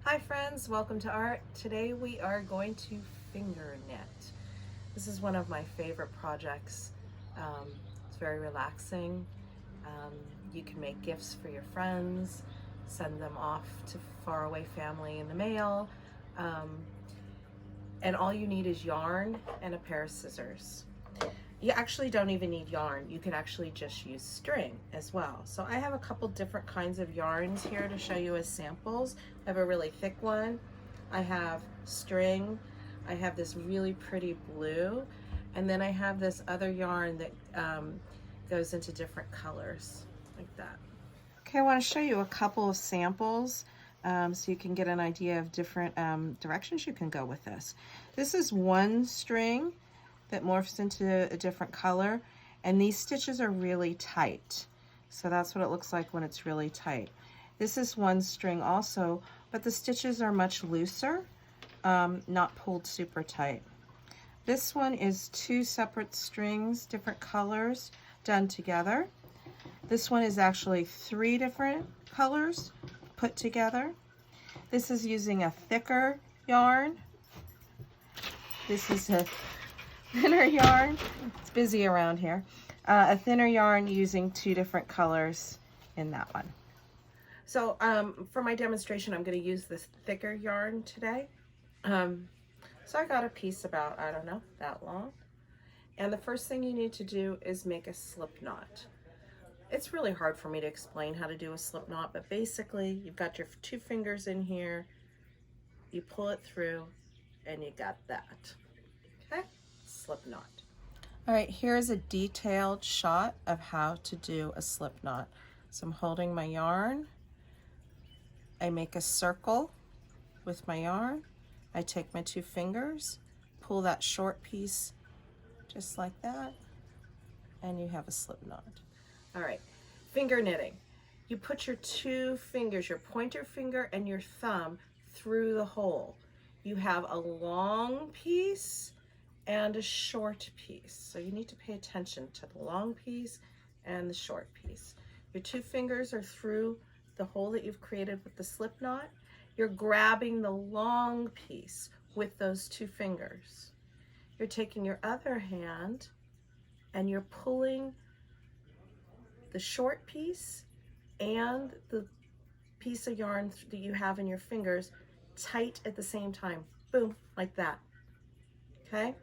Hi friends, welcome to Art. Today we are going to finger knit. This is one of my favorite projects. It's very relaxing. Um, you can make gifts for your friends, send them off to faraway family in the mail, um, and all you need is yarn and a pair of scissors. You actually don't even need yarn. You can actually just use string as well. So I have a couple different kinds of yarns here to show you as samples. I have a really thick one. I have string. I have this really pretty blue. And then I have this other yarn that goes into different colors like that. Okay, I want to show you a couple of samples so you can get an idea of different directions you can go with this. This is one string that morphs into a different color, and these stitches are really tight. So that's what it looks like when it's really tight. This is one string also, but the stitches are much looser, not pulled super tight. This one is two separate strings, different colors done together. This one is actually three different colors put together. This is using a thicker yarn. This is a thinner yarn. It's busy around here. A thinner yarn using two different colors in that one. So for my demonstration, I'm going to use this thicker yarn today. So I got a piece about, I don't know, that long. And the first thing you need to do is make a slip knot. It's really hard for me to explain how to do a slip knot, but basically you've got your two fingers in here, you pull it through, and you got that. Okay, slip knot. All right, here's a detailed shot of how to do a slip knot. So I'm holding my yarn, I make a circle with my yarn, I take my two fingers, pull that short piece just like that, and you have a slip knot. All right, finger knitting. You put your two fingers, your pointer finger and your thumb, through the hole. You have a long piece and a short piece. So you need to pay attention to the long piece and the short piece. Your two fingers are through the hole that you've created with the slip knot. You're grabbing the long piece with those two fingers. You're taking your other hand and you're pulling the short piece and the piece of yarn that you have in your fingers tight at the same time. Boom, like that. Okay?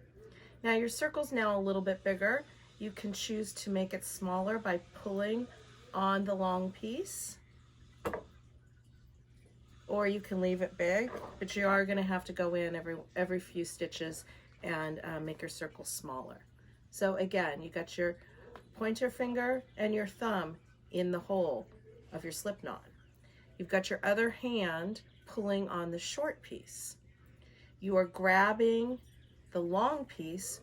Now your circle's now a little bit bigger. You can choose to make it smaller by pulling on the long piece, or you can leave it big, but you are going to have to go in every few stitches and make your circle smaller. So again, you got your pointer finger and your thumb in the hole of your slip knot. You've got your other hand pulling on the short piece. You are grabbing the long piece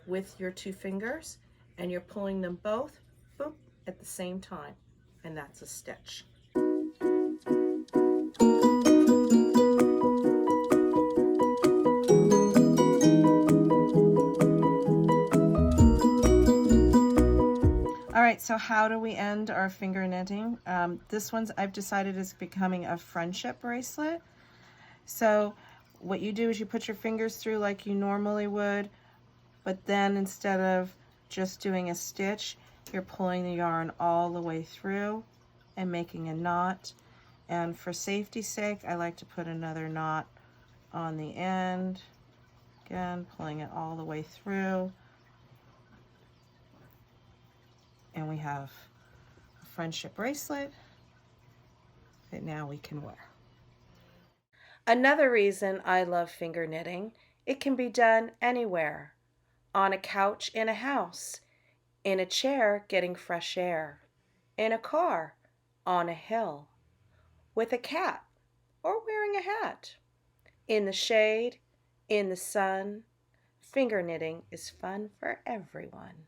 with your two fingers and you're pulling them both, boop, at the same time, and that's a stitch. All right, so how do we end our finger knitting? This one's, I've decided, is becoming a friendship bracelet. So what you do is you put your fingers through like you normally would, but then instead of just doing a stitch, you're pulling the yarn all the way through and making a knot. And for safety's sake, I like to put another knot on the end. Again, pulling it all the way through. And we have a friendship bracelet that now we can wear. Another reason I love finger knitting, it can be done anywhere. On a couch in a house, in a chair getting fresh air, in a car, on a hill, with a cat, or wearing a hat. In the shade, in the sun, finger knitting is fun for everyone.